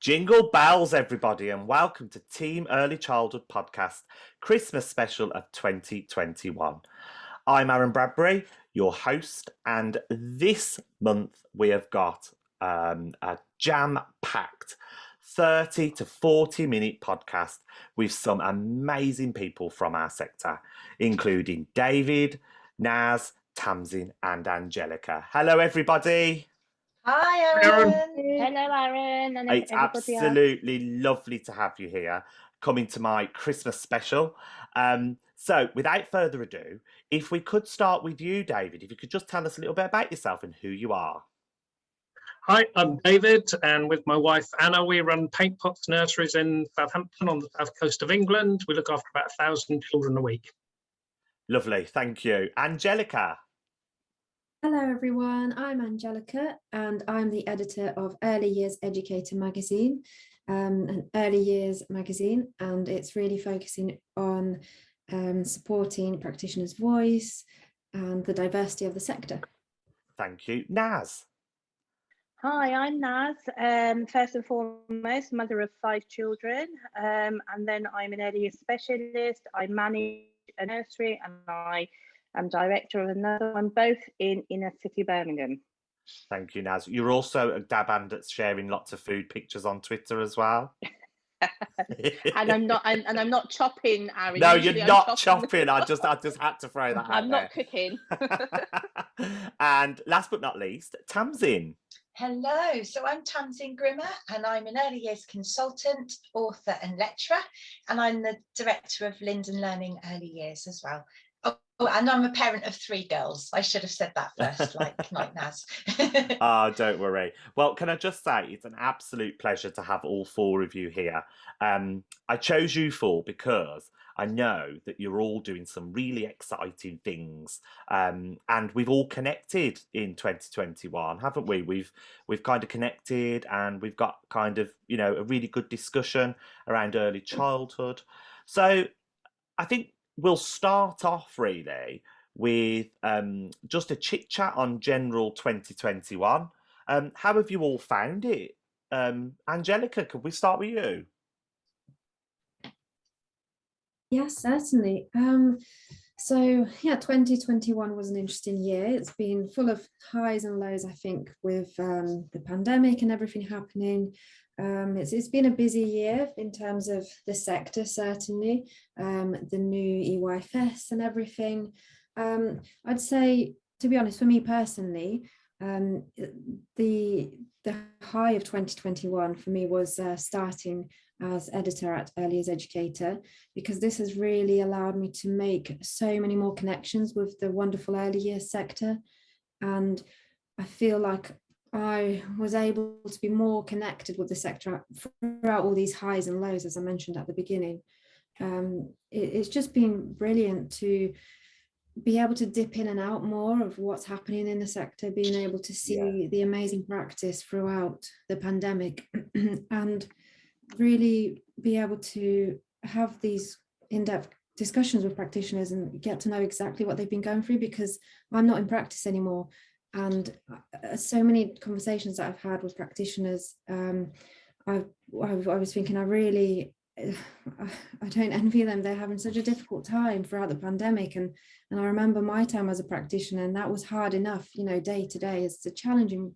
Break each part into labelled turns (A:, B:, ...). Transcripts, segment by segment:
A: Jingle bells, everybody, and welcome to Team Early Childhood Podcast, Christmas special of 2021. I'm Aaron Bradbury, your host, and this month we have got a jam-packed 30 to 40-minute podcast with some amazing people from our sector, including David, Naz, Tamsin, and Angelica. Hello, everybody.
B: Hi, Aaron.
C: Hello, Aaron. And
A: It's absolutely lovely to have you here, coming to my Christmas special. So, without further ado, if we could start with you, David, if you could just tell us a little bit about yourself and who you are.
D: Hi, I'm David, and with my wife Anna, we run Paint Pots nurseries in Southampton on the south coast of England. We look after about 1,000 children a week.
A: Lovely, thank you. Angelica.
E: Hello everyone, I'm Angelica and I'm the editor of Early Years Educator magazine, an early years magazine, and it's really focusing on supporting practitioners' voice and the diversity of the sector.
A: Thank you. Naz.
C: Hi, I'm Naz. First and foremost, mother of 5 children, and then I'm an early years specialist. I manage a nursery and I I'm director of another one, both in inner city Birmingham.
A: Thank you, Naz. You're also a dab hand at sharing lots of food pictures on Twitter as well.
C: and I'm not chopping, Aaron.
A: No,
C: usually
A: you're not chopping. I just had to throw that out
C: I'm not cooking.
A: And last but not least, Tamsin.
B: Hello, so I'm Tamsin Grimmer and I'm an early years consultant, author and lecturer, and I'm the director of Linden Learning Early Years as well. Oh, and I'm a parent of 3 girls. I should have said that first, like Naz.
A: Oh, don't worry. Well, can I just say it's an absolute pleasure to have all 4 of you here. I chose you 4 because I know that you're all doing some really exciting things, and we've all connected in 2021, haven't we? We've kind of connected, and we've got kind of, you know, a really good discussion around early childhood. So I think we'll start off really with just a chit chat on general 2021. How have you all found it? Angelica, could we start with you?
E: Yes, certainly. So yeah, 2021 was an interesting year. It's been full of highs and lows, I think, with the pandemic and everything happening. It's been a busy year in terms of the sector, certainly, the new EYFS and everything. I'd say, to be honest, for me personally, the high of 2021 for me was starting as editor at Early Years Educator, because this has really allowed me to make so many more connections with the wonderful early years sector. And I feel like I was able to be more connected with the sector throughout all these highs and lows, as I mentioned at the beginning. It's just been brilliant to be able to dip in and out more of what's happening in the sector, being able to see the amazing practice throughout the pandemic and really be able to have these in-depth discussions with practitioners and get to know exactly what they've been going through, because I'm not in practice anymore. And so many conversations that I've had with practitioners, I was thinking, I don't envy them. They're having such a difficult time throughout the pandemic. And I remember my time as a practitioner, and that was hard enough, you know, day to day. It's a challenging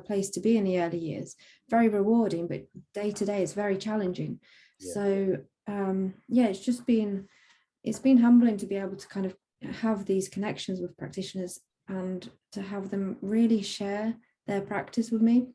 E: place to be in the early years. Very rewarding, but day to day it's very challenging. So it's been humbling to be able to kind of have these connections with practitioners and to have them really share their practice with me.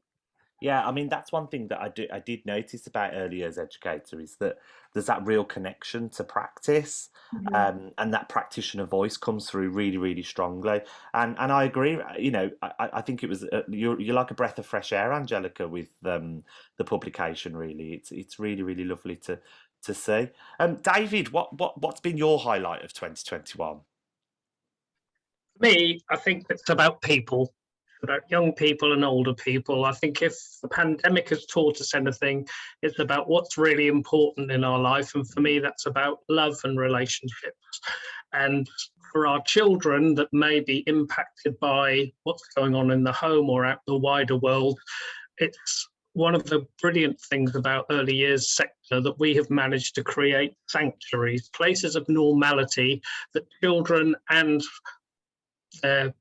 A: Yeah, I mean, that's one thing that I did notice about Early Years Educator is that there's that real connection to practice, and that practitioner voice comes through really, really strongly. And I agree, you know, I think it was, you're like a breath of fresh air, Angelica, with the publication, really. It's really, really lovely to see. David, what's been your highlight of 2021?
D: For me, I think it's about people. About young people and older people. I think if the pandemic has taught us anything, it's about what's really important in our life. And for me, that's about love and relationships. And for our children that may be impacted by what's going on in the home or out the wider world, it's one of the brilliant things about early years sector that we have managed to create sanctuaries, places of normality that children and their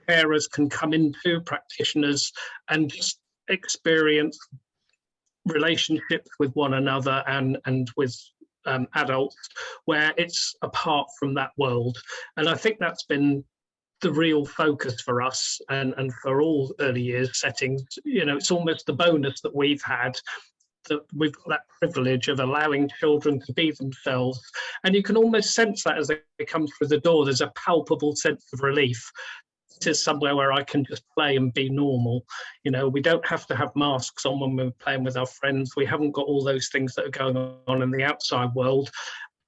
D: carers can come into, practitioners, and just experience relationships with one another and with adults where it's apart from that world. And I think that's been the real focus for us and for all early years settings. You know, it's almost the bonus that we've had, that we've got that privilege of allowing children to be themselves. And you can almost sense that as they come through the door. There's a palpable sense of relief. It is somewhere where I can just play and be normal. You know, we don't have to have masks on when we're playing with our friends. We haven't got all those things that are going on in the outside world.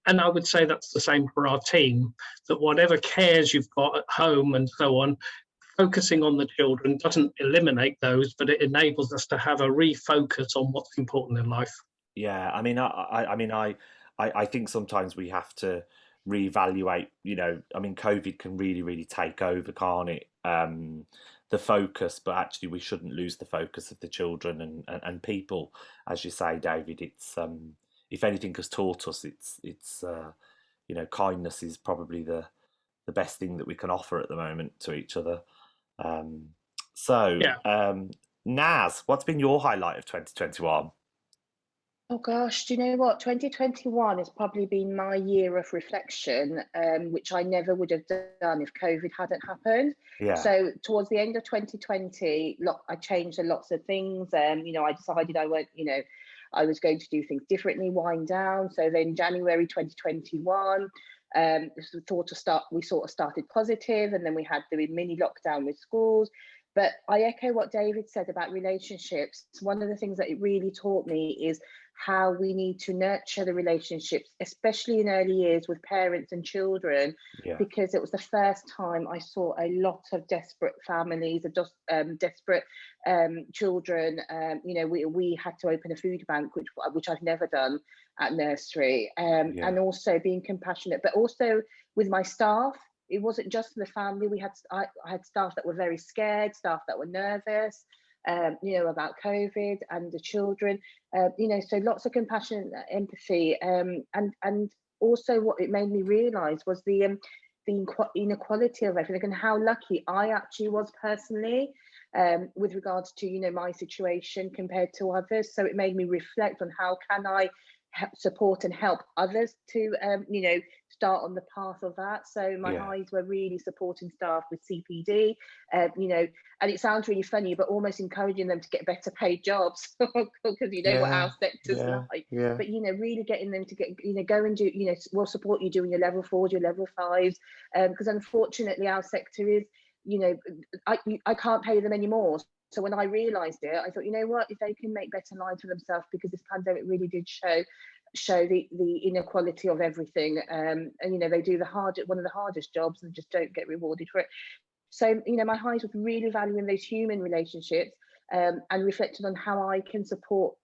D: And I would say that's the same for our team, that whatever cares you've got at home and so on, focusing on the children doesn't eliminate those, but it enables us to have a refocus on what's important in life.
A: Yeah, I mean, I think sometimes we have to reevaluate. You know, I mean, COVID can really take over, can't it? The focus, but actually, we shouldn't lose the focus of the children and people, as you say, David. It's if anything has taught us, it's you know, kindness is probably the best thing that we can offer at the moment to each other. Naz, what's been your highlight of 2021?
C: Oh gosh, do you know what? 2021 has probably been my year of reflection, which I never would have done if COVID hadn't happened.
A: Yeah.
C: So towards the end of 2020, I changed lots of things. You know, I decided I was going to do things differently, wind down. So then January 2021, we sort of started positive, and then we had the mini lockdown with schools. But I echo what David said about relationships. One of the things that it really taught me is how we need to nurture the relationships, especially in early years with parents and children, because it was the first time I saw a lot of desperate families, desperate children. You know, we had to open a food bank, which I've never done at nursery, and also being compassionate, but also with my staff. It wasn't just the family. I had staff that were very scared, staff that were nervous, you know, about COVID, and the children, you know, so lots of compassion, empathy, and also what it made me realise was the inequality of everything and how lucky I actually was personally, with regards to, you know, my situation compared to others. So it made me reflect on how can I support and help others to you know, start on the path of that. So my highs were really supporting staff with CPD, you know, and it sounds really funny, but almost encouraging them to get better paid jobs, because you know what our sector's like. But you know, really getting them to get, you know, go and do, you know, we'll support you doing your level 4s, your level 5s, because unfortunately our sector is, you know, I can't pay them anymore. So when I realised it, I thought, you know what, if they can make better lives for themselves, because this pandemic really did show the inequality of everything, and you know, they do one of the hardest jobs and just don't get rewarded for it. So you know, my highs was really valuing those human relationships, and reflecting on how I can support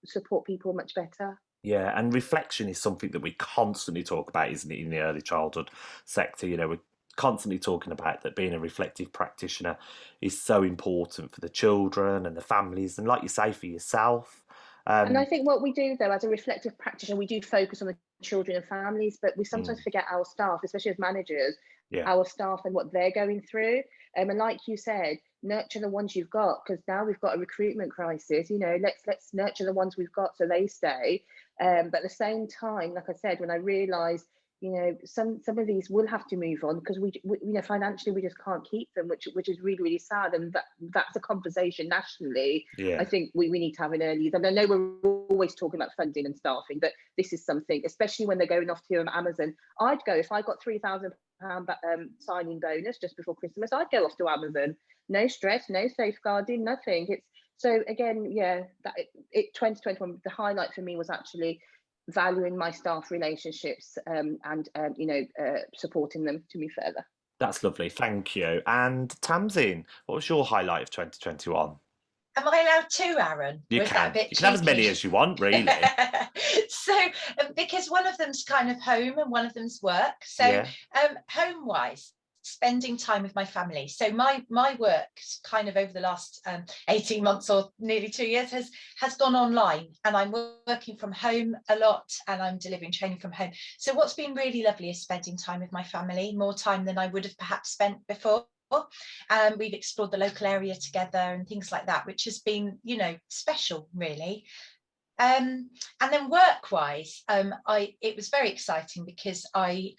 C: people much better.
A: Yeah, and reflection is something that we constantly talk about, isn't it, in the early childhood sector? You know, we're constantly talking about that being a reflective practitioner is so important for the children and the families, and like you say, for yourself.
C: And I think what we do, though, as a reflective practitioner, we do focus on the children and families, but we sometimes forget our staff, especially as managers, our staff and what they're going through. And like you said, nurture the ones you've got, because now we've got a recruitment crisis. You know, let's nurture the ones we've got so they stay. But at the same time, like I said, when I realised, you know, some of these will have to move on, because we you know, financially we just can't keep them, which is really sad, and that's a conversation nationally. I think we need to have an early, and I know we're always talking about funding and staffing, but this is something, especially when they're going off to Amazon. I'd go, if I got £3,000 signing bonus just before Christmas, I'd go off to Amazon. No stress, no safeguarding, nothing. It's so again, 2021, the highlight for me was actually valuing my staff relationships, and you know, supporting them to move further.
A: That's lovely, thank you. And Tamsin, what was your highlight of 2021?
B: Am I allowed to, Aaron?
A: You can have as many as you want, really.
B: So because one of them's kind of home and one of them's work, so home wise, spending time with my family. So my work kind of over the last 18 months or nearly 2 years has gone online, and I'm working from home a lot, and I'm delivering training from home. So what's been really lovely is spending time with my family, more time than I would have perhaps spent before. We've explored the local area together and things like that, which has been, you know, special, really. And then work-wise, it was very exciting because I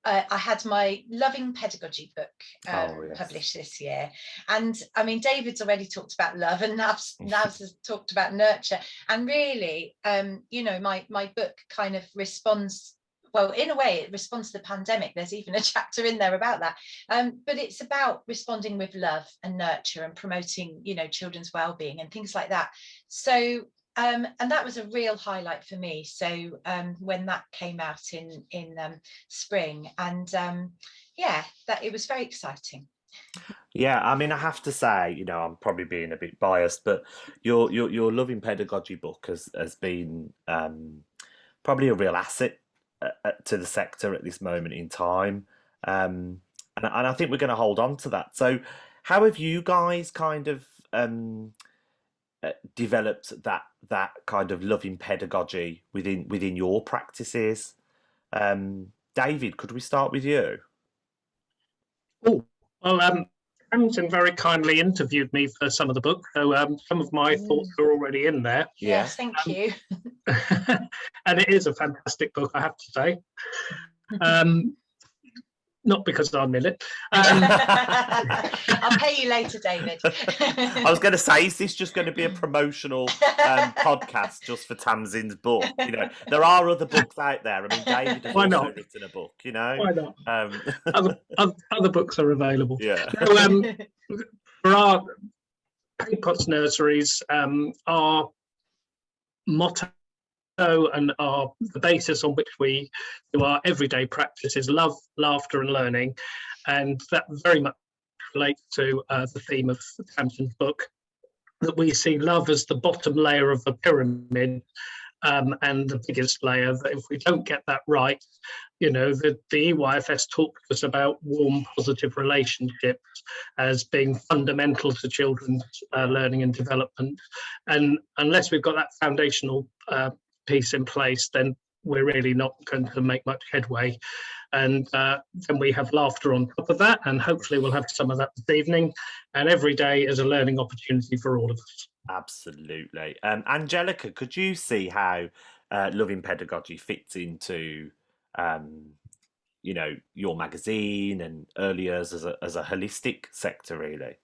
B: had my Loving Pedagogy book
A: Yes.
B: published this year. And I mean, David's already talked about love, and Nav's has talked about nurture. And really, you know, my book kind of responds, well, in a way, it responds to the pandemic. There's even a chapter in there about that. But it's about responding with love and nurture and promoting, you know, children's well-being and things like that. So and that was a real highlight for me. So when that came out in spring, and yeah, that it was very exciting.
A: Yeah, I mean, I have to say, you know, I'm probably being a bit biased, but your Loving Pedagogy book has been probably a real asset to the sector at this moment in time, and I think we're going to hold on to that. So, how have you guys kind of developed that kind of loving pedagogy within your practices? David, could we start with you?
D: Oh, well, Tamsin very kindly interviewed me for some of the book, so some of my thoughts are already in there.
B: Yes, thank you.
D: And it is a fantastic book, I have to say. Not because I'm in it.
B: I'll pay you later, David.
A: I was going to say, is this just going to be a promotional podcast just for Tamsin's book? You know, there are other books out there. I mean, David has also written a book, you know.
D: Why not? Other books are available.
A: Yeah.
D: So, for our Pots nurseries, our motto and the basis on which we do our everyday practice is love, laughter and learning, and that very much relates to the theme of Tamsin's book, that we see love as the bottom layer of the pyramid, and the biggest layer, that if we don't get that right, you know, the EYFS talked to us about warm, positive relationships as being fundamental to children's learning and development, and unless we've got that foundational piece in place, then we're really not going to make much headway. And then we have laughter on top of that, and hopefully we'll have some of that this evening, and every day is a learning opportunity for all of us.
A: Absolutely. Angelica, could you see how Loving Pedagogy fits into you know, your magazine and early years as a holistic sector, really?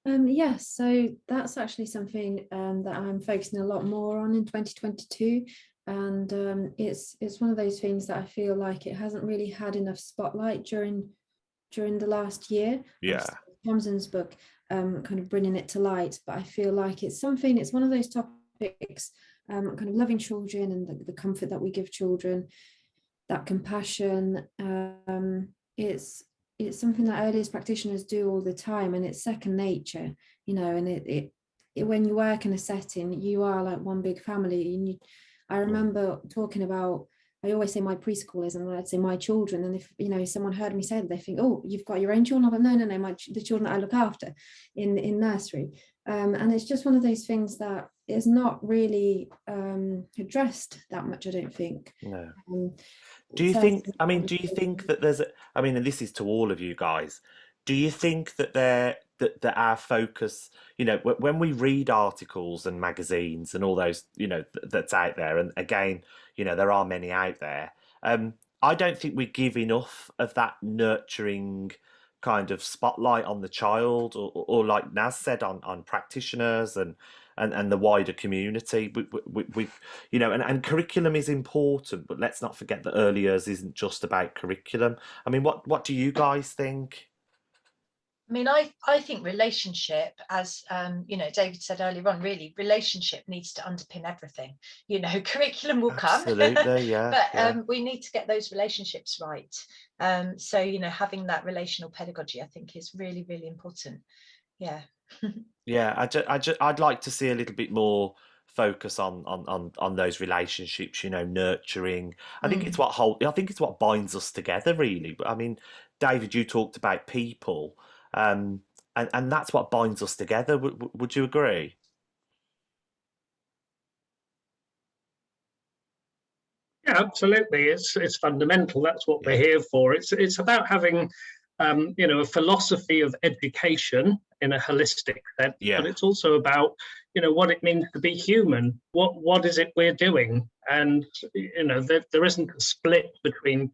E: Yes, so that's actually something that I'm focusing a lot more on in 2022, and it's one of those things that I feel like it hasn't really had enough spotlight during the last year.
A: Yeah.
E: Tamsin's book kind of bringing it to light, but I feel like it's one of those topics, kind of loving children and the comfort that we give children, that compassion. It's something that early years practitioners do all the time, and it's second nature, you know, and it when you work in a setting, you are like one big family. And I remember talking about, I always say my preschoolers, and I'd say my children, and if, you know, someone heard me say that, they think, oh, you've got your own children. I'm like, no, the children that I look after in nursery. And it's just one of those things that is not really addressed that much, I don't think.
A: No. Do you think that there's and this is to all of you guys, do you think that that our focus, you know, when we read articles and magazines and all those, you know, that's out there, and again, you know, there are many out there, I don't think we give enough of that nurturing kind of spotlight on the child, or like Naz said, on practitioners and the wider community. We you know, and curriculum is important, but let's not forget that early years isn't just about curriculum. I mean, what do you guys think?
B: I mean, I think relationship, as you know, David said earlier on, really relationship needs to underpin everything. You know, curriculum will
A: Absolutely,
B: come,
A: yeah,
B: but we need to get those relationships right. So, you know, having that relational pedagogy, I think, is really, really important. Yeah.
A: Yeah, I'd like to see a little bit more focus on those relationships, you know, nurturing. I think it's
B: Mm.
A: what binds us together, really. But I mean, David, you talked about people, and that's what binds us together. Would you agree?
D: Yeah, absolutely. It's fundamental. That's what we're
A: Yeah,
D: here for. It's about having, a philosophy of education in a holistic sense, but
A: yeah,
D: it's also about, what it means to be human. What is it we're doing? And there isn't a split between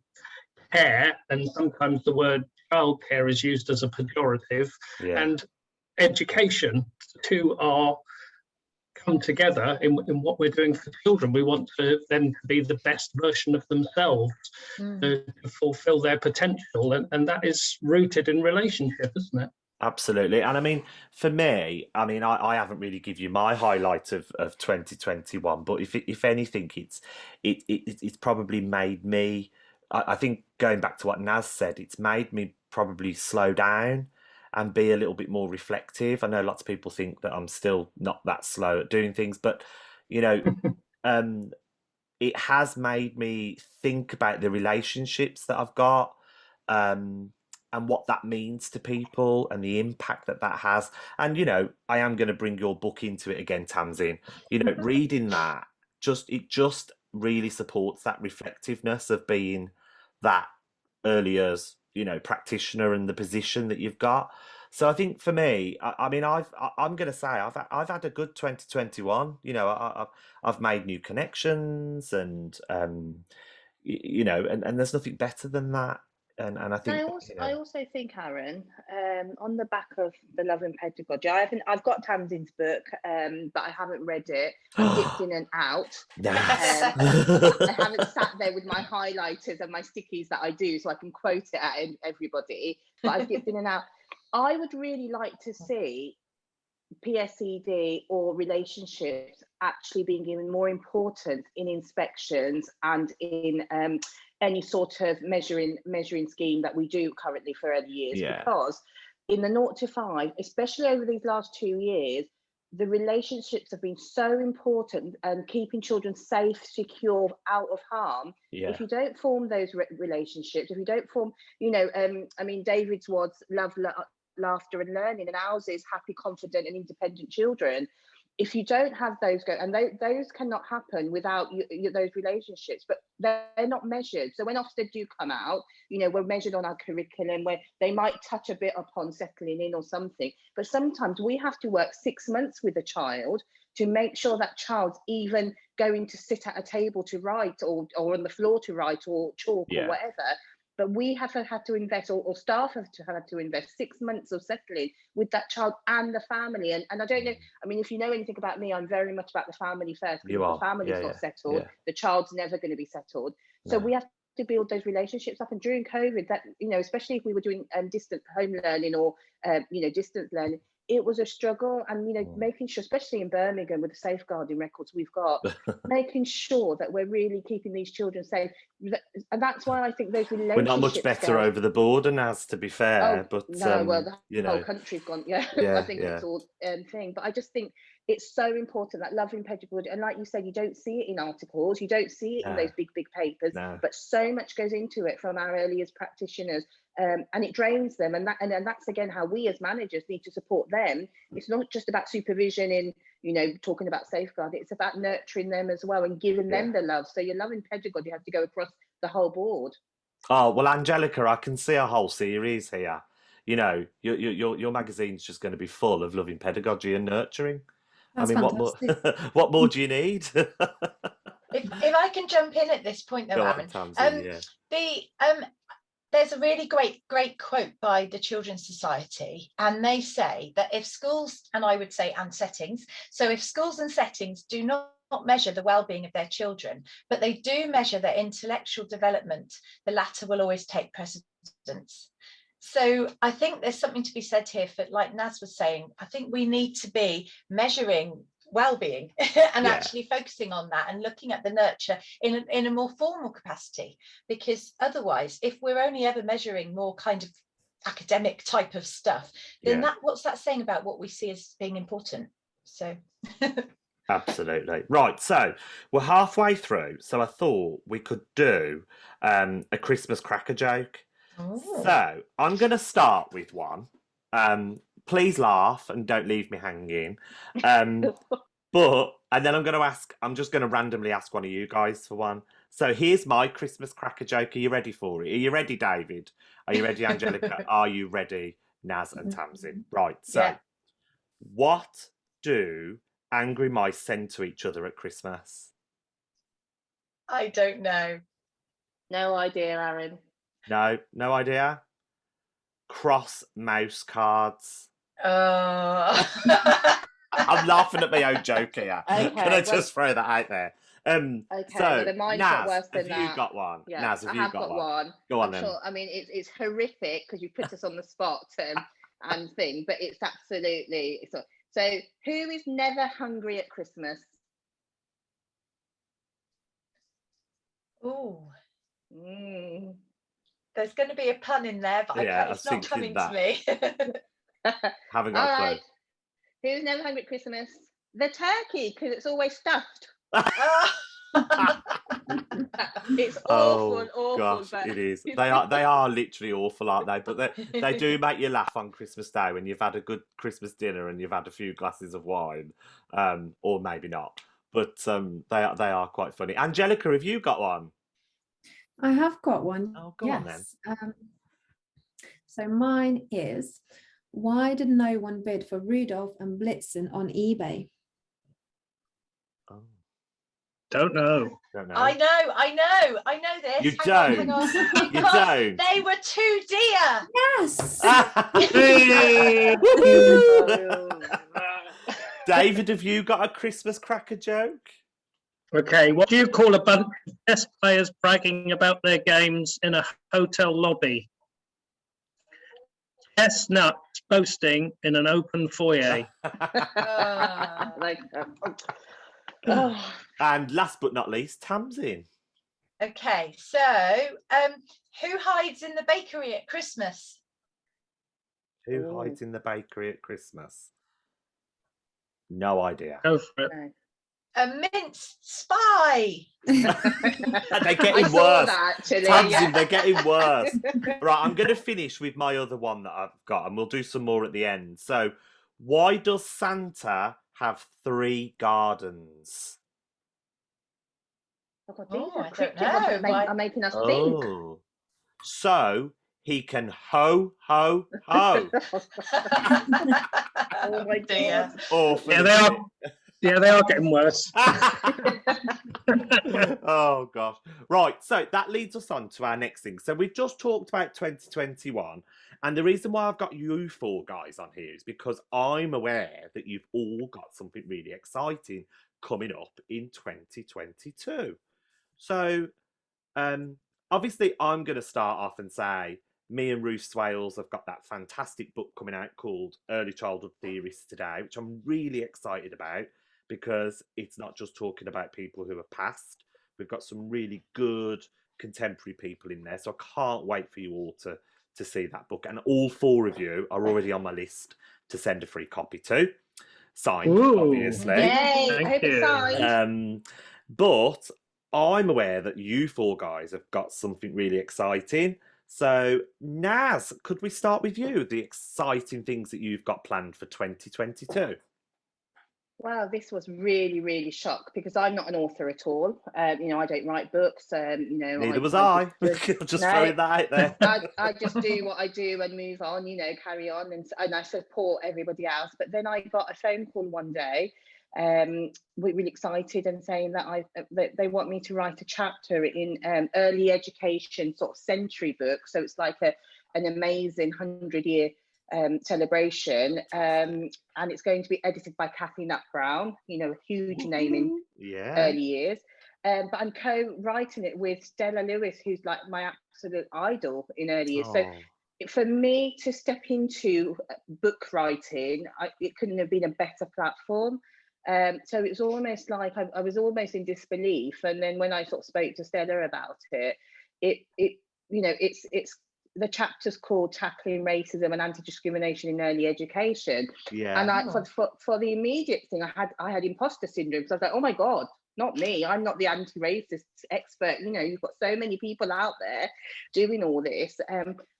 D: care, and sometimes the word childcare is used as a pejorative,
A: yeah.
D: and education. The two are come together in what we're doing for children. We want them to be the best version of themselves,
B: Mm.
D: to fulfill their potential, and that is rooted in relationship, isn't it?
A: Absolutely. And I mean, for me, I mean, I haven't really give you my highlight of 2021, but if anything, it's probably made me, I think going back to what Naz said, it's made me probably slow down and be a little bit more reflective. I know lots of people think that I'm still not that slow at doing things, but you know, um, it has made me think about the relationships that I've got, um, and what that means to people and the impact that that has. And you know, I am going to bring your book into it again, Tamsin. You know, reading that just really supports that reflectiveness of being that early years, you know, practitioner and the position that you've got. So I think for me, I mean, I'm going to say I've had a good 2021. You know, I've made new connections, and you know, and there's nothing better than that. And I think, you
C: I
A: know,
C: also think, Aaron, on the back of the Love and Pedagogy, I've got Tamsin's book, but I haven't read it. I've dipped in and out.
A: Nas.
C: I haven't sat there with my highlighters and my stickies that I do, so I can quote it at everybody. But I've dipped in and out. I would really like to see PSED or relationships actually being given more importance in inspections and in any sort of measuring scheme that we do currently for early years,
A: Yeah,
C: because in the 0 to 5, especially over these last 2 years, the relationships have been so important, and keeping children safe, secure, out of harm.
A: yeah,
C: If you don't form those relationships, if you don't form, I mean, David's was love, laughter and learning, and ours is happy, confident and independent children. If you don't have those and those cannot happen without those relationships, but they're not measured. So when Ofsted do come out, we're measured on our curriculum, where they might touch a bit upon settling in or something, but sometimes we have to work 6 months with a child to make sure that child's even going to sit at a table to write, or on the floor to write, or chalk or
A: yeah,
C: whatever. But we have had to invest, or staff have had to invest 6 months of settling with that child and the family. And I don't know, I mean, if you know anything about me, I'm very much about the family first, because
A: you
C: if the
A: are.
C: family's
A: Yeah,
C: not
A: yeah,
C: settled,
A: yeah.
C: the child's never going to be settled. So
A: No.
C: we have to build those relationships up. And during COVID, that, especially if we were doing distant home learning or, distance learning, it was a struggle. And,
A: Mm.
C: making sure, especially in Birmingham with the safeguarding records we've got, making sure that we're really keeping these children safe. And that's why I think those
A: We're not much
C: relationship
A: better
C: skills.
A: over the border, Naz, to be fair,
C: Oh
A: but
C: no, well, the
A: you
C: whole
A: know,
C: country's gone. Yeah, I
A: yeah,
C: think
A: yeah,
C: it's all thing. But I just think it's so important, that loving pedagogy. And like you said, you don't see it in articles, you don't see it in
A: no,
C: those big papers,
A: no,
C: but so much goes into it from our early years practitioners, and it drains them. And that's again how we as managers need to support them. It's not just about supervision in, talking about safeguard. It's about nurturing them as well and giving
A: yeah.
C: them the love. So your loving pedagogy has to go across the whole board.
A: Oh well, Angelica, I can see a whole series here. You know, your magazine's just going to be full of loving pedagogy and nurturing. I
E: That's
A: mean, what more?
E: fantastic.
A: What more do you need?
B: If I can jump in at this point, though,
A: Go on,
B: Aaron,
A: Tamsin. Yeah,
B: the there's a really great quote by the Children's Society, and they say that if schools, and I would say and settings, so if schools and settings do not measure the well-being of their children, but they do measure their intellectual development, the latter will always take precedence. So I think there's something to be said here for, like Naz was saying, I think we need to be measuring well-being and
A: yeah,
B: actually focusing on that and looking at the nurture in a more formal capacity, because otherwise, if we're only ever measuring more kind of academic type of stuff, then
A: yeah.
B: what's that saying about what we see as being important? So
A: Absolutely. Right, so we're halfway through, so I thought we could do a Christmas cracker joke.
B: Oh.
A: So I'm going to start with one. Please laugh and don't leave me hanging. And then I'm just going to randomly ask one of you guys for one. So here's my Christmas cracker joke. Are you ready for it? Are you ready, David? Are you ready, Angelica? Are you ready, Naz and Tamsin? Right, so
B: Yeah.
A: what do angry mice send to each other at Christmas?
B: I don't know.
C: No idea, Aaron.
A: No idea? Cross mouse cards. I'm laughing at my own joke here.
C: Okay,
A: Can I just throw that out there?
C: Okay,
A: So,
C: well, then mine's not
A: Naz,
C: worse than
A: have you
C: that.
A: got one?
C: Yeah,
A: Naz, have
C: I
A: you
C: have
A: got
C: got one.
A: Go on
C: I'm
A: then.
C: sure. I mean, it's horrific because you put us on the spot and thing, but it's absolutely. So, who is never hungry at Christmas?
B: Oh,
C: Mm.
B: there's going to be a pun in there, but
A: Yeah,
B: it's not coming to me.
A: Haven't got
C: All
A: a clue.
C: right. Who's never hungry at Christmas? The turkey, because it's always stuffed. It's awful,
A: gosh,
C: but
A: it is. They are literally awful, aren't they? But they do make you laugh on Christmas Day when you've had a good Christmas dinner and you've had a few glasses of wine, or maybe not. But they are quite funny. Angelica, have you got one?
E: I have got one.
A: Oh, go on then.
E: So mine is, why did no one bid for Rudolph and Blitzen on eBay?
A: Oh,
D: Don't know.
A: don't know.
B: I know this.
A: You
B: Hang on.
A: You
B: Because
A: don't.
B: they were too dear.
E: Yes.
D: Hey!
A: David, have you got a Christmas cracker joke?
D: Okay, what do you call a bunch of chess players bragging about their games in a hotel lobby? Chestnuts boasting in an open foyer.
A: And last but not least, Tamsin.
B: Okay, so who hides in the bakery at Christmas?
A: Who hides in the bakery at Christmas? No idea.
D: Go for it.
B: A minced spy.
A: They're getting worse. Tamsin, they're getting worse. Right, I'm going to finish with my other one that I've got, and we'll do some more at the end. So, why does Santa have 3 gardens?
C: Oh,
B: I
C: God,
B: don't know.
C: are making us think.
A: Oh, so he can ho, ho, ho.
C: Oh my dear.
A: Awful.
D: Yeah, they are. Yeah, they are getting worse.
A: Oh gosh. Right, so that leads us on to our next thing. So we've just talked about 2021, and the reason why I've got you 4 guys on here is because I'm aware that you've all got something really exciting coming up in 2022. So obviously I'm going to start off and say me and Ruth Swales have got that fantastic book coming out called Early Childhood Theorists today, which I'm really excited about because it's not just talking about people who are past. We've got some really good contemporary people in there. So I can't wait for you all to see that book. And all 4 of you are already on my list to send a free copy to. Signed,
D: Ooh.
A: obviously.
C: Yay! I hope it's signed.
A: But I'm aware that you 4 guys have got something really exciting. So, Naz, could we start with you? The exciting things that you've got planned for 2022?
C: Wow, this was really, really shock because I'm not an author at all. I don't write books.
A: Neither was I. Just throwing that out there.
C: I just do what I do and move on. Carry on, and I support everybody else. But then I got a phone call one day, really excited and saying that they want me to write a chapter in early education sort of century book. So it's like an amazing 100-year celebration, and it's going to be edited by Kathy Nut Brown, a huge name in early years. But I'm co-writing it with Stella Lewis, who's like my absolute idol in early years. So for me to step into book writing, it couldn't have been a better platform. So it was almost like I was almost in disbelief. And then when I sort of spoke to Stella about it's the chapter's called Tackling Racism and Anti-Discrimination in Early Education.
A: Yeah.
C: And for the immediate thing, I had imposter syndrome. So I was like, oh my God, not me. I'm not the anti-racist expert. You know, you've got so many people out there doing all this.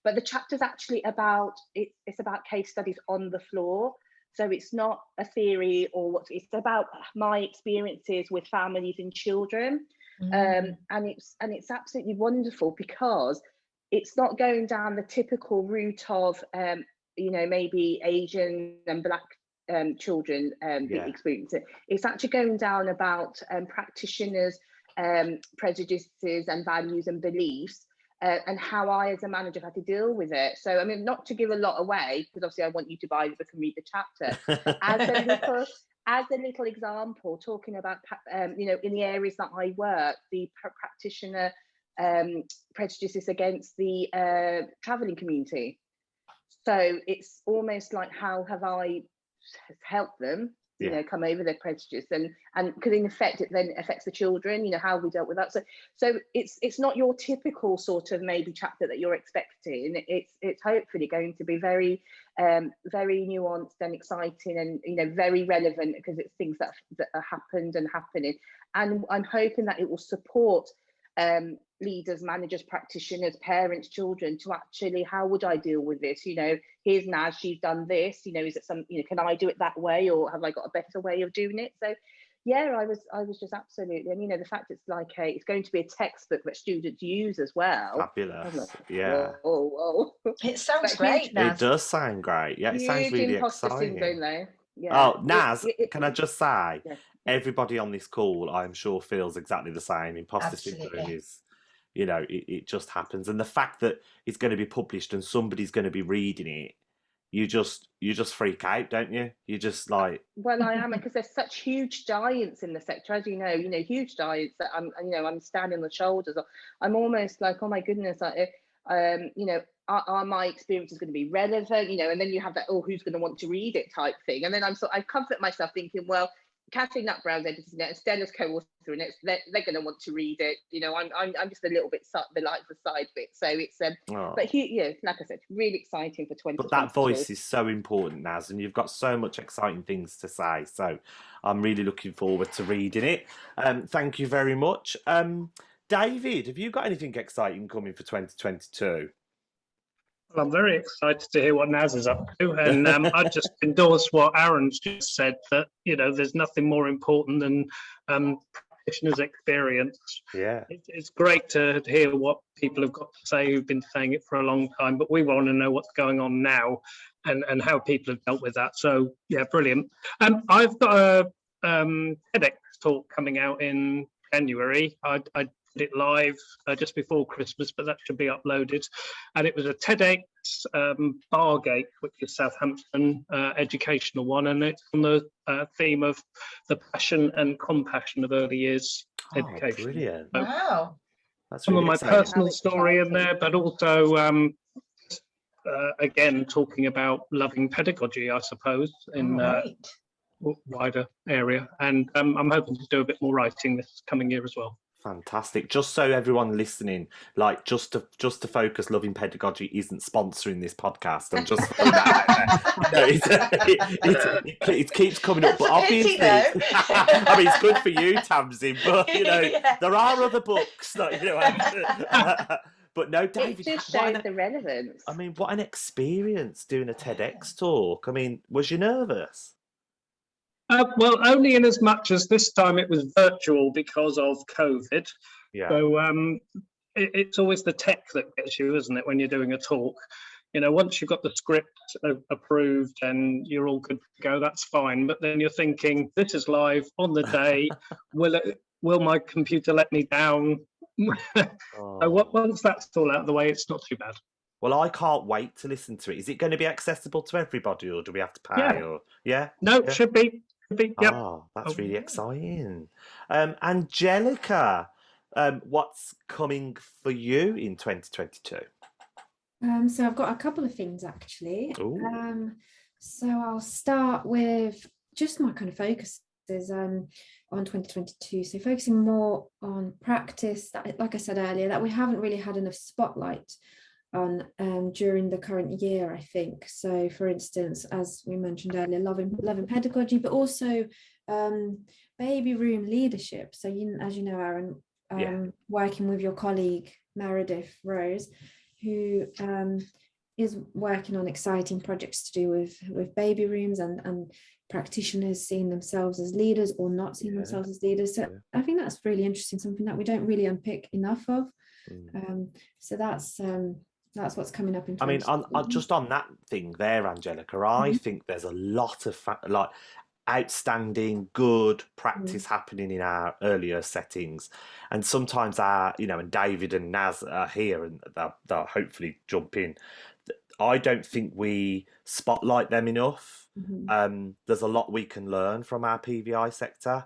C: But the chapter's actually about, it's about case studies on the floor. So it's not a theory or it's about my experiences with families and children. And it's absolutely wonderful because it's not going down the typical route of, you know, maybe Asian and Black children experience it. It's actually going down about practitioners' prejudices and values and beliefs, and how I as a manager had to deal with it. So I mean, not to give a lot away, because obviously I want you to buy the book and read the chapter, as a little example, talking about you know, in the areas that I work, the practitioner prejudices against the travelling community. So it's almost like, how have I helped them, you know, come over their prejudice, and because in effect it then affects the children, you know, how we dealt with that. So it's not your typical sort of maybe chapter that you're expecting. It's hopefully going to be very very nuanced and exciting, and you know, very relevant, because it's things that are happened and happening. And I'm hoping that it will support leaders, managers, practitioners, parents, children, to actually, how would I deal with this? You know, here's Naz, she's done this, you know, is it some, you know, can I do it that way, or have I got a better way of doing it? So yeah, I was just absolutely, and you know, the fact it's like it's going to be a textbook that students use as well.
A: Fabulous.
C: Like,
A: yeah.
C: Whoa.
B: It sounds great, Naz.
A: It does sound great. Yeah, it sounds really
C: imposter
A: exciting.
C: syndrome, though.
A: Yeah. Oh, Naz, can I just say,
C: yeah.
A: everybody on this call, I'm sure, feels exactly the same. Imposter syndrome is, you know, it just happens. And the fact that it's going to be published and somebody's going to be reading it, you just freak out, don't you? You just like...
C: Well, I am, because there's such huge giants in the sector, as you know, huge giants that I'm standing on the shoulders of. I'm almost like, oh my goodness, you know, are my experiences going to be relevant, you know? And then you have that, oh, who's going to want to read it type thing. And then I comfort myself thinking, well, Kathleen Nutbrow's editing it, and Stella's co-authoring it. They're going to want to read it. You know, I'm just a little bit the side bit. So it's but yeah, like I said, really exciting for 2022.
A: But that voice is so important, Naz, and you've got so much exciting things to say. So I'm really looking forward to reading it. Thank you very much. David, have you got anything exciting coming for 2022?
D: Well, I'm very excited to hear what Naz is up to, and I just endorse what Aaron's just said, that, you know, there's nothing more important than practitioners' experience.
A: Yeah,
D: it's great to hear what people have got to say who've been saying it for a long time, but we want to know what's going on now and how people have dealt with that. So yeah, brilliant. I've got a TEDx talk coming out in January. I did it live just before Christmas, but that should be uploaded. And it was a TEDx Bargate, which is Southampton, educational one, and it's on the theme of the passion and compassion of early years education.
A: Brilliant!
D: So,
B: wow,
A: that's
D: some
A: really
D: of my
A: exciting.
D: personal story in there, but also again talking about loving pedagogy, I suppose, in wider area. And I'm hoping to do a bit more writing this coming year as well.
A: Fantastic. Just so everyone listening, like, just to focus, Loving Pedagogy isn't sponsoring this podcast. I'm just throwing that out there. It keeps coming up, but obviously, I mean, it's good for you, Tamsin, but you know, there are other books that, you know. But no, David,
C: it just shows the relevance.
A: I mean, what an experience doing a TEDx talk. I mean, was you nervous?
D: Well, only in as much as this time it was virtual because of COVID.
A: Yeah.
D: So it's always the tech that gets you, isn't it, when you're doing a talk? You know, once you've got the script approved and you're all good to go, that's fine. But then you're thinking, this is live on the day. Will my computer let me down? So once that's all out of the way, it's not too bad.
A: Well, I can't wait to listen to it. Is it going to be accessible to everybody, or do we have to pay?
D: Yeah.
A: Or yeah?
D: No, it should be. Yep.
A: Oh, that's really exciting. Angelica, what's coming for you in 2022?
E: So I've got a couple of things actually. So I'll start with just my kind of focuses on 2022. So focusing more on practice, that, like I said earlier, that we haven't really had enough spotlight on during the current year, I think. So for instance, as we mentioned earlier, loving pedagogy, but also baby room leadership. So as you know, Aaron, working with your colleague Meredith Rose, who is working on exciting projects to do with baby rooms and practitioners seeing themselves as leaders or not seeing themselves as leaders. So I think that's really interesting, something that we don't really unpick enough of. So that's what's coming up in.
A: I mean, just on that thing there, Angelica, I think there's a lot of like outstanding, good practice happening in our earlier settings, and sometimes and David and Naz are here, and they'll hopefully jump in. I don't think we spotlight them enough. There's a lot we can learn from our PVI sector,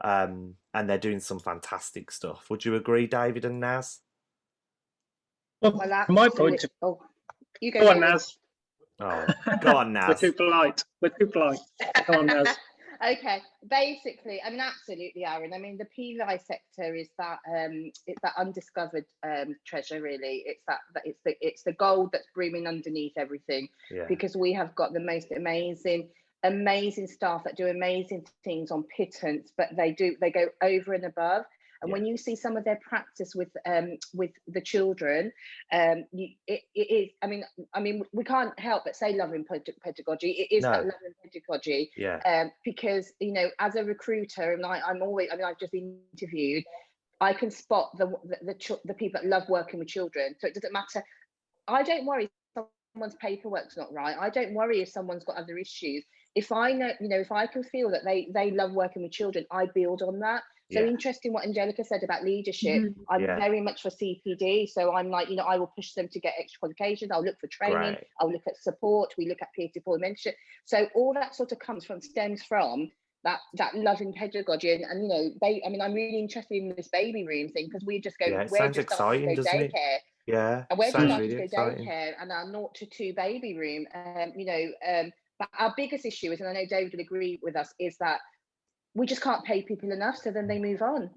A: and they're doing some fantastic stuff. Would you agree, David and Naz?
D: Well, from my point of
F: you
D: go on, Naz.
A: Oh, go on, Naz.
D: We're too polite. Go on, Naz.
F: Okay, basically, I mean, absolutely, Aaron. I mean, the PVI sector is that it's that undiscovered treasure, really. It's the gold that's brimming underneath everything, because we have got the most amazing staff that do amazing things on pittance, but they go over and above. And when you see some of their practice with the children, it is. I mean, we can't help but say loving pedagogy. It is that loving pedagogy. Because as a recruiter, and I've just interviewed, I can spot the people that love working with children. So it doesn't matter. I don't worry if someone's paperwork's not right. I don't worry if someone's got other issues. If I know, if I can feel that they love working with children, I build on that. So interesting what Angelica said about leadership. I'm very much for CPD. So I'm like, I will push them to get extra qualifications. I'll look for training. I'll look at support. We look at peer-to-peer mentorship. So all that sort of stems from that loving pedagogy. And I'm really interested in this baby room thing, because we just go, we're just
A: exciting,
F: to go
A: doesn't
F: daycare.
A: It?
F: And we're just starting
A: really
F: to go daycare and our 0 to 2 baby room. But our biggest issue is, and I know David will agree with us, is that we just can't pay people enough, so then they move on,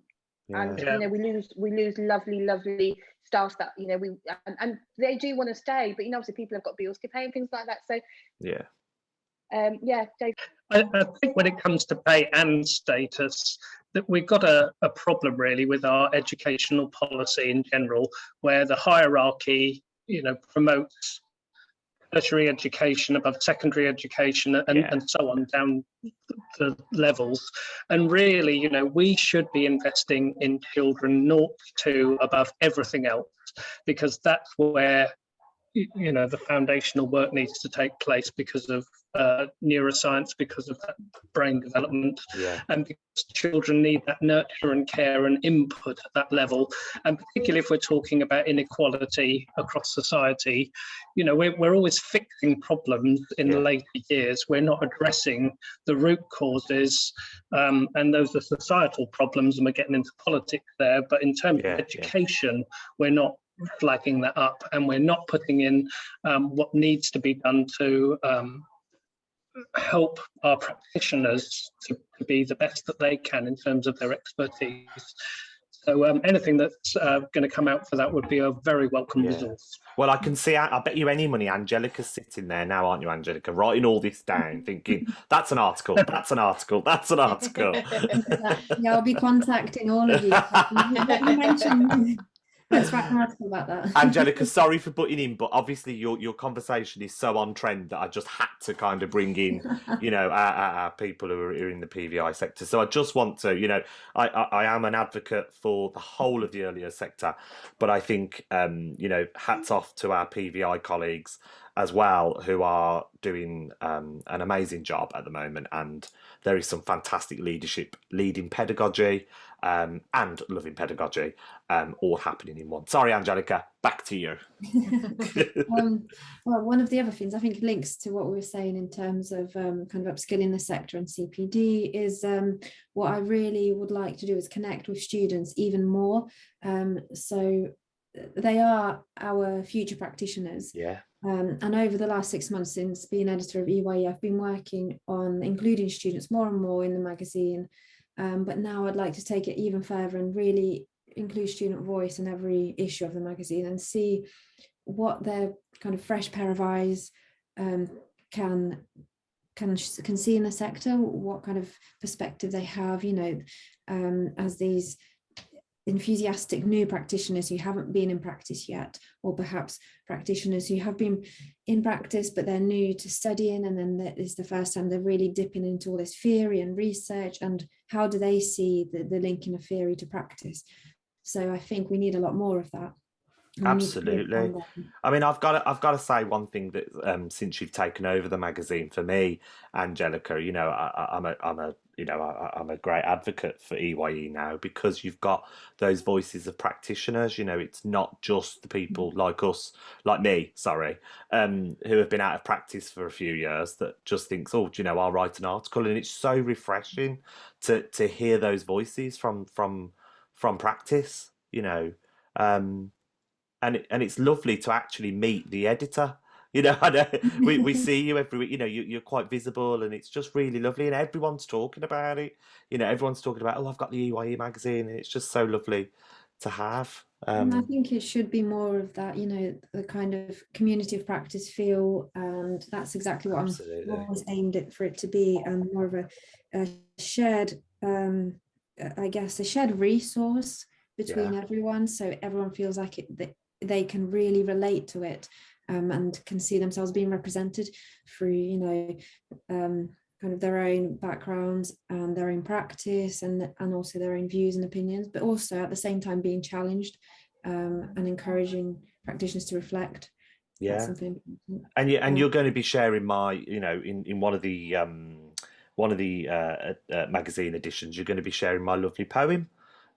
F: and we lose lovely staff that and they do want to stay, but obviously people have got bills to pay and things like that. So Dave.
D: I think when it comes to pay and status, that we've got a problem really with our educational policy in general, where the hierarchy promotes tertiary education above secondary education and so on down the levels. And really, we should be investing in children 0 to above everything else, because that's where the foundational work needs to take place, because of neuroscience, because of that brain development, and because children need that nurture and care and input at that level. And particularly if we're talking about inequality across society, we're always fixing problems in the later years. We're not addressing the root causes, and those are societal problems, and we're getting into politics there. But in terms of education, we're not flagging that up, and we're not putting in what needs to be done to help our practitioners to be the best that they can in terms of their expertise. So anything that's going to come out for that would be a very welcome resource.
A: Well, I can see, I bet you any money, Angelica's sitting there now, aren't you, Angelica, writing all this down, thinking, that's an article, that's an article, that's an article.
E: I'll be contacting all of you. You mentioned... Let's write an article about that.
A: Angelica, sorry for butting in, but obviously your conversation is so on trend that I just had to kind of bring in, our people who are in the PVI sector. So I just want to, I am an advocate for the whole of the earlier sector, but I think, hats off to our PVI colleagues as well, who are doing an amazing job at the moment. And there is some fantastic leadership, leading pedagogy, and loving pedagogy, all happening in one. Sorry, Angelica, back to you.
E: Well, one of the other things I think links to what we were saying in terms of kind of upskilling the sector and CPD is what I really would like to do is connect with students even more. So they are our future practitioners. And over the last 6 months since being editor of EYE, I've been working on including students more and more in the magazine. But now I'd like to take it even further and really include student voice in every issue of the magazine and see what their kind of fresh pair of eyes can see in the sector, what kind of perspective they have, you know, as these enthusiastic new practitioners who haven't been in practice yet, or perhaps practitioners who have been in practice but they're new to studying, and then it's the first time they're really dipping into all this theory and research, and how do they see the linking of theory to practice. So I think we need a lot more of that.
A: Absolutely. I mean, I've got to say one thing that since you've taken over the magazine, for me, Angelica, you know, I'm a great advocate for EYE now, because you've got those voices of practitioners. You know, it's not just the people like us, like me, sorry, who have been out of practice for a few years that just thinks, oh, do you know, I'll write an article, and it's so refreshing to hear those voices from practice, you know. And it's lovely to actually meet the editor. You know, I know we see you every week. You know, you're quite visible, and it's just really lovely. And everyone's talking about it. You know, everyone's talking about, oh, I've got the EYE magazine, and it's just so lovely to have.
E: And I think it should be more of that, you know, the kind of community of practice feel, and that's exactly what
A: Absolutely.
E: I'm always aimed at for it to be, more of a shared, I guess, a shared resource between everyone, so everyone feels like that they can really relate to it, and can see themselves being represented through, you know, kind of their own backgrounds and their own practice, and also their own views and opinions, but also at the same time being challenged, and encouraging practitioners to reflect. That's something important.
A: And you're going to be sharing my, you know, in one of the magazine editions, you're going to be sharing my lovely poem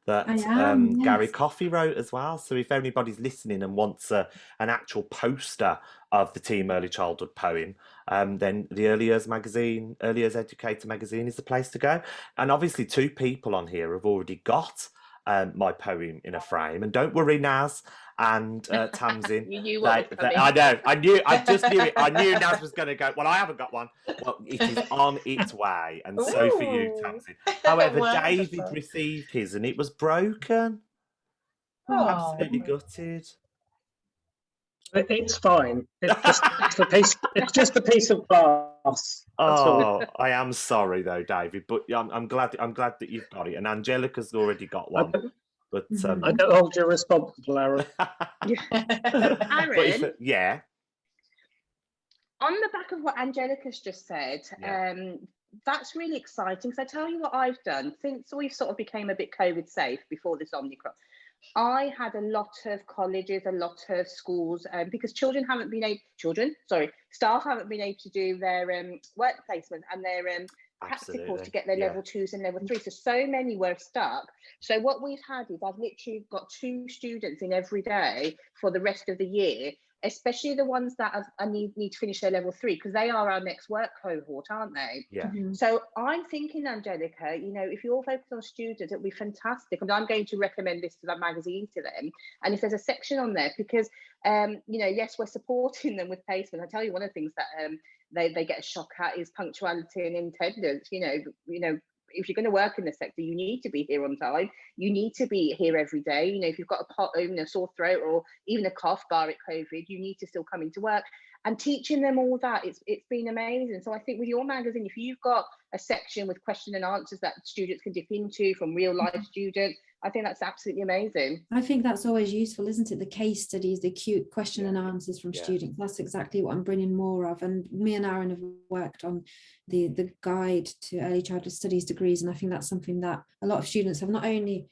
A: that Gary
E: yes.
A: Coffey wrote as well. So if anybody's listening and wants an actual poster of the Team Early Childhood poem, then the Early Years magazine, Early Years Educator magazine, is the place to go. And obviously 2 people on here have already got my poem in a frame. And don't worry, Naz and Tamsin.
F: You knew what was coming.
A: I know. I just knew it. I knew Naz was going to go, well, I haven't got one. Well, it is on its way. And so for you, Tamsin. However, David received his and it was broken.
B: Oh.
A: Absolutely gutted.
D: It's fine. It's just a piece of glass.
A: Oh, I am sorry though, David, but I'm glad that you've got it, and Angelica's already got one. But
D: I don't hold you responsible, Aaron.
F: Aaron,
A: yeah.
F: On the back of what Angelica's just said, that's really exciting, because I tell you what I've done since we sort of became a bit COVID safe before this Omicron. I had a lot of colleges, a lot of schools, because staff haven't been able to do their work placement and their practicals to get their level 2s and level 3s. So many were stuck. So what we've had is I've literally got 2 students in every day for the rest of the year, especially the ones that need to finish their level 3, because they are our next work cohort, aren't they?
A: Yeah.
F: So I'm thinking, Angelica, you know, if you're focused on students, it would be fantastic. And I'm going to recommend this to that magazine to them. And if there's a section on there, because, you know, yes, we're supporting them with placement. I tell you, one of the things that they get a shock at is punctuality and attendance. You know, if you're going to work in the sector, you need to be here on time. You need to be here every day. You know, if you've got a sore throat or even a cough, bar at COVID, you need to still come into work. And teaching them all that, it's been amazing. So I think with your magazine, if you've got a section with question and answers that students can dip into from real life students, I think that's absolutely amazing.
E: I think that's always useful, isn't it? The case studies, the cute question and answers from students. That's exactly what I'm bringing more of. And me and Aaron have worked on the guide to early childhood studies degrees. And I think that's something that a lot of students have not only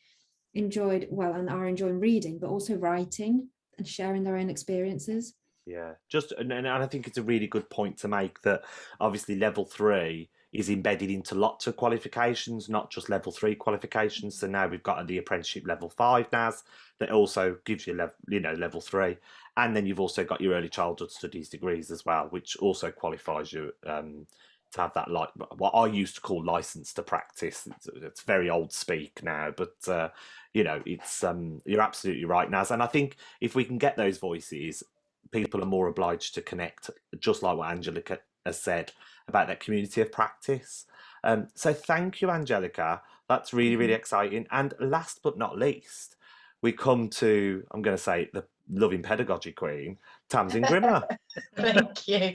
E: enjoyed, and are enjoying reading, but also writing and sharing their own experiences.
A: Yeah, and I think it's a really good point to make, that obviously level 3 is embedded into lots of qualifications, not just level 3 qualifications. So now we've got the apprenticeship level 5 NAS that also gives you level 3, and then you've also got your early childhood studies degrees as well, which also qualifies you to have that, like what I used to call license to practice. It's very old speak now, but you know, it's you're absolutely right, Naz. And I think if we can get those voices, people are more obliged to connect, just like what Angelica has said about that community of practice. So thank you, Angelica. That's really, really exciting. And last but not least, we come to, I'm going to say, loving pedagogy queen, Tamsin Grimmer.
B: Thank you.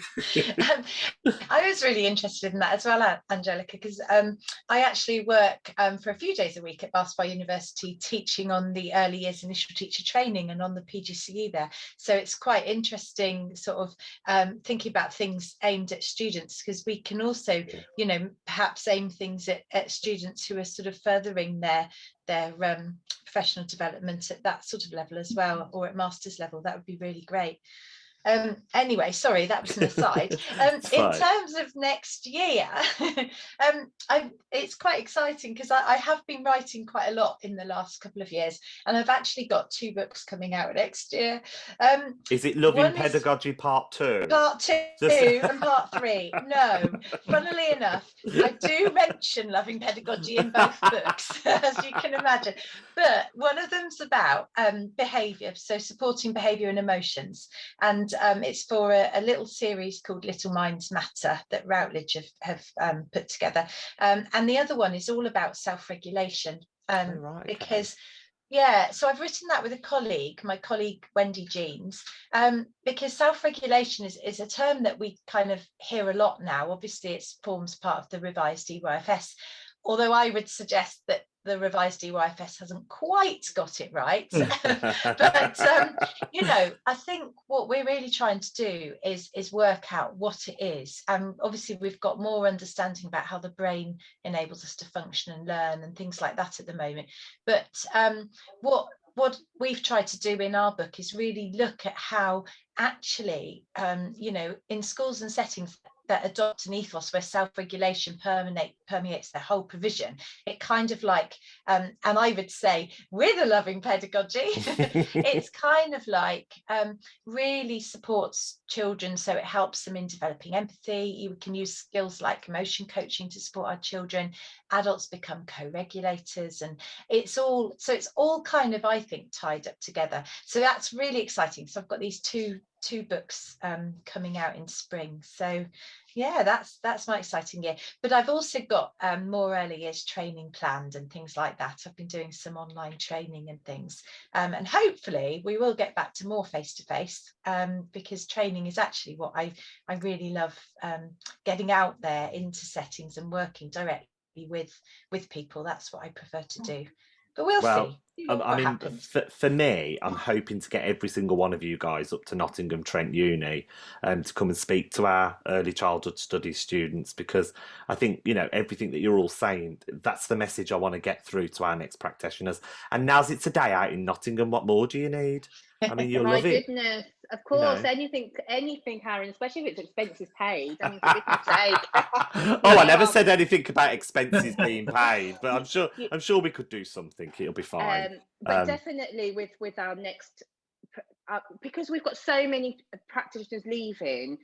B: I was really interested in that as well, Angelica, because I actually work for a few days a week at Bath University teaching on the early years initial teacher training and on the PGCE there. So it's quite interesting sort of thinking about things aimed at students, because we can also, you know, perhaps aim things at students who are sort of furthering their professional development at that sort of level as well, or at master's level. That would be really great. Anyway, sorry, that was an aside. In terms of next year, it's quite exciting because I have been writing quite a lot in the last couple of years, and I've actually got 2 books coming out next year.
A: Is it Loving Pedagogy Part 2?
B: Part 2 and Part 3. No, funnily enough, I do mention Loving Pedagogy in both books, as you can imagine. But one of them's about behaviour, so supporting behaviour and emotions. And it's for a little series called Little Minds Matter that Routledge have put together. And the other one is all about self-regulation. Because yeah, so I've written that with a colleague, my colleague Wendy Jeans, because self-regulation is a term that we kind of hear a lot now. Obviously, it forms part of the revised EYFS, although I would suggest that the revised EYFS hasn't quite got it right. But, you know, I think what we're really trying to do is work out what it is. And obviously, we've got more understanding about how the brain enables us to function and learn and things like that at the moment. But what we've tried to do in our book is really look at how actually, you know, in schools and settings that adopt an ethos where self-regulation permeates their whole provision, it kind of like, and I would say with a loving pedagogy, it's kind of like really supports children, so it helps them in developing empathy. You can use skills like emotion coaching to support our children. Adults become co-regulators, and it's all kind of, I think, tied up together. So that's really exciting. So I've got these two books coming out in spring. So yeah, that's my exciting year. But I've also got more early years training planned and things like that. I've been doing some online training and things, and hopefully we will get back to more face-to-face, because training is actually what I really love, getting out there into settings and working directly with people. That's what I prefer to do. But we'll see.
A: I mean, for me, I'm hoping to get every single one of you guys up to Nottingham Trent Uni to come and speak to our early childhood studies students, because I think, you know, everything that you're all saying, that's the message I want to get through to our next practitioners. And now's it's a day out in Nottingham. What more do you need? I mean, you'll love it.
F: My goodness, of course, you know. anything, Aaron, especially if it's expenses paid. I mean, for goodness sake.
A: Oh, I never said anything about expenses being paid, but I'm sure we could do something. It'll be fine.
F: But definitely with our next, because we've got so many practitioners leaving,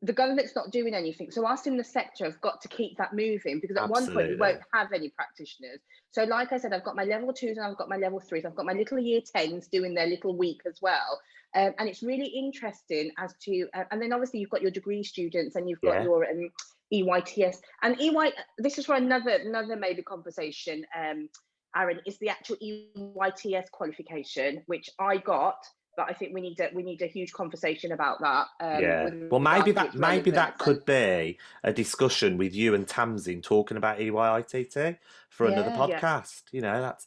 F: the government's not doing anything. So us in the sector have got to keep that moving, because at one point we won't have any practitioners. So like I said, I've got my level 2s and I've got my level 3s. I've got my little year 10s doing their little week as well. And it's really interesting as to, and then obviously you've got your degree students and you've got your EYTS. And this is for another maybe conversation, Aaron, is the actual EYTS qualification, which I got. But I think we need a huge conversation about that.
A: Well, maybe that could be a discussion with you and Tamsin talking about EYITT for another podcast. You know, that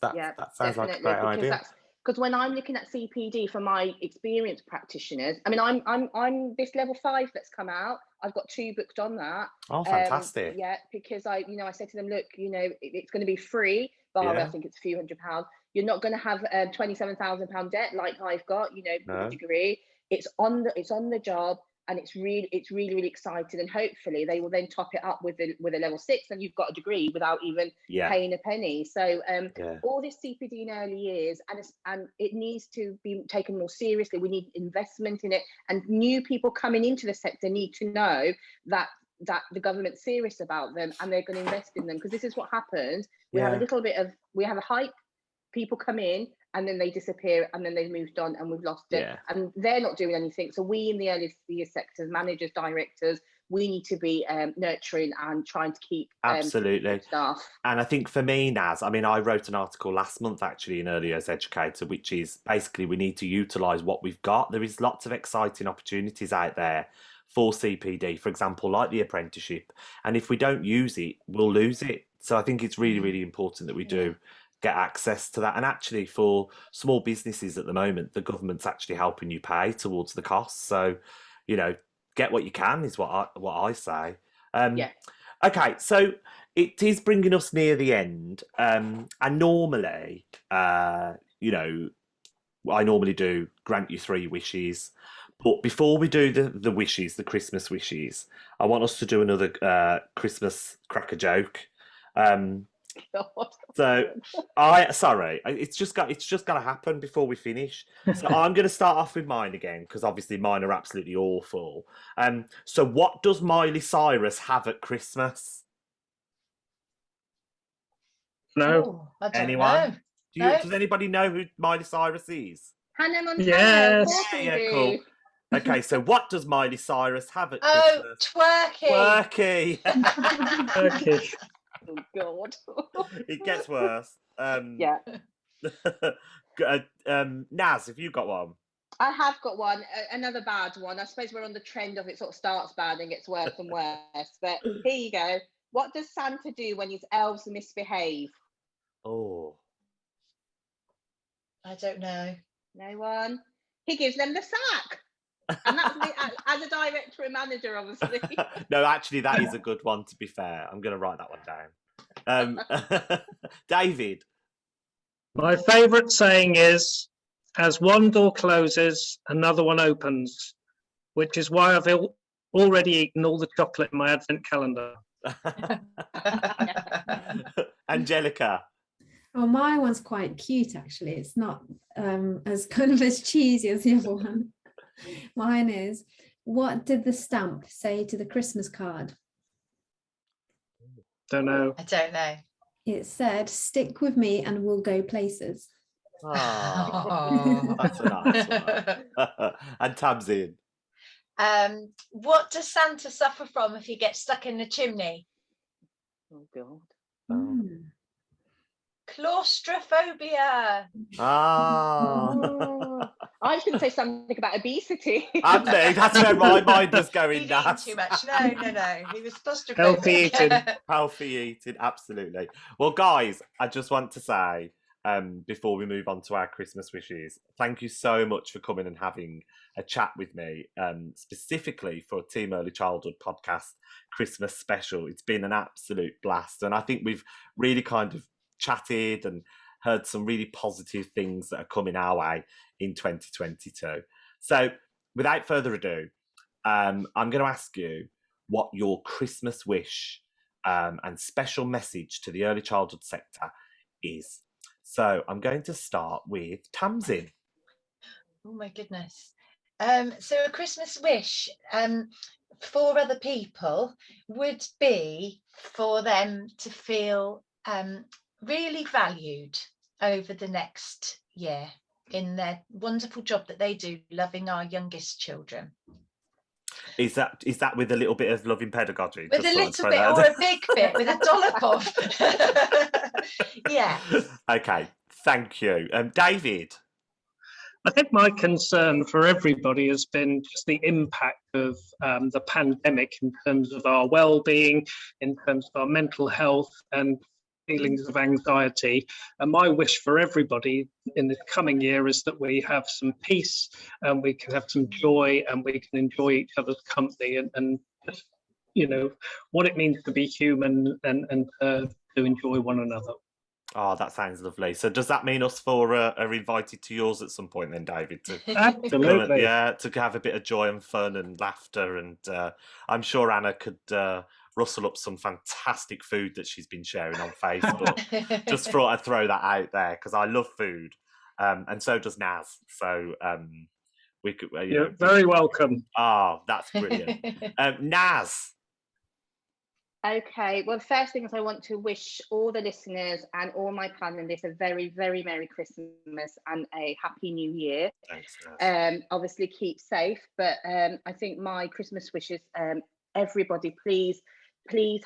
A: sounds like a great idea.
F: Because when I'm looking at CPD for my experienced practitioners, I mean, I'm this level 5 that's come out. I've got 2 booked on that.
A: Oh, fantastic!
F: Because I said to them, look, you know, it's going to be free, but I think it's a few £100s. You're not going to have £27,000 debt like I've got, you know, with a degree. It's on the job, and it's really exciting. And hopefully they will then top it up with a level 6, and you've got a degree without even paying a penny. So all this CPD in early years, and it needs to be taken more seriously. We need investment in it, and new people coming into the sector need to know that the government's serious about them and they're going to invest in them, because this is what happens. We have a hype. People come in and then they disappear, and then they've moved on and we've lost it, and they're not doing anything. So we in the early years sectors, managers, directors, we need to be nurturing and trying to keep
A: Absolutely.
F: staff.
A: And I think for me, Naz, I mean, I wrote an article last month actually in Early Years Educator, which is basically we need to utilise what we've got. There is lots of exciting opportunities out there for CPD, for example, like the apprenticeship. And if we don't use it, we'll lose it. So I think it's really, really important that we do get access to that. And actually, for small businesses at the moment, the government's actually helping you pay towards the costs. So, you know, get what you can is what I say. Okay, so it is bringing us near the end, and normally, you know, I normally do grant you 3 wishes, but before we do the wishes, the Christmas wishes, I want us to do another Christmas cracker joke. So it's just got to happen before we finish. So I'm going to start off with mine again because obviously mine are absolutely awful. So what does Miley Cyrus have at Christmas?
D: No.
B: Oh, I don't
A: Anyone?
B: know.
A: Does anybody know who Miley Cyrus is?
F: Hannah Montana,
D: Yes.
F: of course we do.
A: Cool. Okay, so what does Miley Cyrus have at
B: Oh,
A: Christmas?
B: twerking.
A: Twerky.
D: Okay.
F: Oh God.
A: It gets worse.
F: Yeah.
A: Naz, have you got one?
F: I have got one, another bad one. I suppose we're on the trend of it sort of starts bad and gets worse and worse. But here you go. What does Santa do when his elves misbehave?
A: Oh.
B: I don't know.
F: No one? He gives them the sack. And that's me as a director and manager, obviously.
A: No, actually, that is a good one, to be fair. I'm going to write that one down. David?
D: My favourite saying is, as one door closes, another one opens, which is why I've already eaten all the chocolate in my advent calendar.
A: Angelica?
E: Oh, my one's quite cute, actually. It's not as kind of as cheesy as the other one. Mine is, what did the stamp say to the Christmas card?
D: Don't know.
B: I don't know.
E: It said, stick with me and we'll go places.
A: Oh, that's a nice one. And Tamsin?
B: What does Santa suffer from if he gets stuck in the chimney?
F: Oh God.
E: Mm.
B: Claustrophobia.
F: Oh. I was going to say something about obesity.
A: Andy, that's where my mind was going.
B: He'd eaten too much. No. He was claustrophobic.
D: Healthy eating.
A: Healthy eating, absolutely. Well, guys, I just want to say, before we move on to our Christmas wishes, thank you so much for coming and having a chat with me, specifically for Team Early Childhood podcast Christmas special. It's been an absolute blast, and I think we've really kind of chatted and heard some really positive things that are coming our way in 2022. So without further ado, I'm going to ask you what your Christmas wish and special message to the early childhood sector is. So I'm going to start with Tamsin.
B: Oh my goodness. So a Christmas wish for other people would be for them to feel really valued over the next year in their wonderful job that they do, loving our youngest children.
A: Is that with a little bit of loving pedagogy?
B: With a little bit or a big bit, with a dollop of. Yeah.
A: Okay, thank you. David?
D: I think my concern for everybody has been just the impact of the pandemic in terms of our well-being, in terms of our mental health and feelings of anxiety. And my wish for everybody in the coming year is that we have some peace and we can have some joy and we can enjoy each other's company and just, you know, what it means to be human and to enjoy one another.
A: Oh, that sounds lovely. So does that mean us four are invited to yours at some point then, David?
D: Absolutely.
A: To have a bit of joy and fun and laughter. And I'm sure Anna could rustle up some fantastic food that she's been sharing on Facebook. Just thought I'd throw that out there because I love food. And so does Naz. So we could.
D: You're very welcome.
A: Oh, that's brilliant. Naz.
F: Okay, well, the first thing is I want to wish all the listeners and all my panelists a very, very Merry Christmas and a Happy New Year.
A: Thanks, Naz.
F: Obviously keep safe, but I think my Christmas wishes everybody, please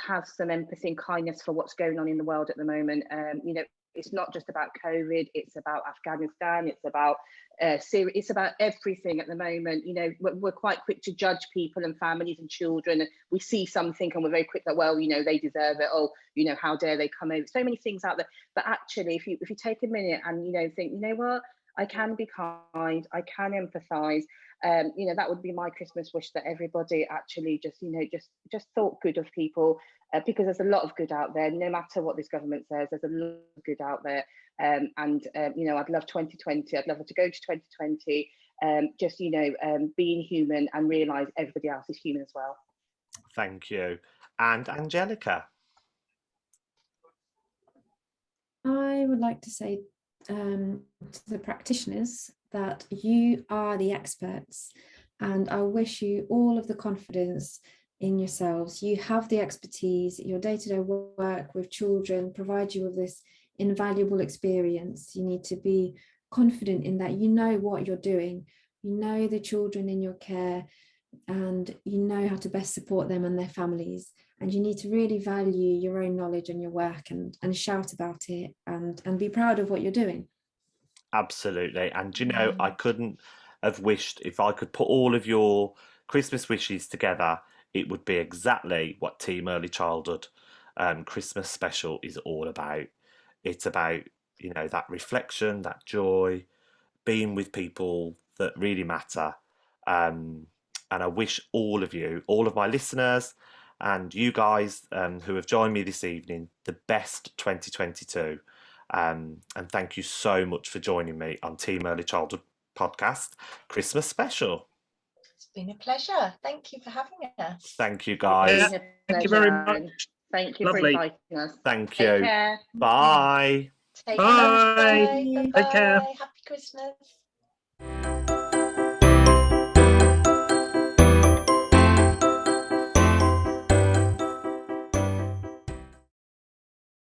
F: have some empathy and kindness for what's going on in the world at the moment. You know, it's not just about COVID, it's about Afghanistan, it's about Syria, it's about everything at the moment. You know, we're quite quick to judge people and families and children. We see something and we're very quick that, well, you know, they deserve it. Oh, you know, how dare they come over? So many things out there. But actually, if you take a minute and, you know, think, you know what, I can be kind, I can empathise. You know, that would be my Christmas wish, that everybody actually just, you know, just thought good of people, because there's a lot of good out there. No matter what this government says, there's a lot of good out there. You know, I'd love 2020. I'd love to go to 2020. Just, you know, being human and realise everybody else is human as well.
A: Thank you. And Angelica?
E: I would like to say to the practitioners that you are the experts, and I wish you all of the confidence in yourselves. You have the expertise. Your day-to-day work with children provide you with this invaluable experience. You need to be confident in that you know what you're doing, you know the children in your care, and you know how to best support them and their families. And you need to really value your own knowledge and your work, and shout about it, and be proud of what you're doing.
A: Absolutely. And, you know, I couldn't have wished, if I could put all of your Christmas wishes together, it would be exactly what Team Early Childhood Christmas special is all about. It's about, you know, that reflection, that joy, being with people that really matter. And I wish all of you, all of my listeners, and you guys who have joined me this evening, the best 2022. And thank you so much for joining me on Team Early Childhood Podcast Christmas Special.
B: It's been a pleasure. Thank you for having us.
A: Thank you, guys.
D: Yeah, thank you very much.
F: Thank you
D: Lovely.
F: for inviting us.
A: Thank
F: Take
A: you.
F: care.
A: Bye.
B: Take
D: Bye.
B: care.
E: Take
B: Bye-bye.
D: care.
B: Happy Christmas.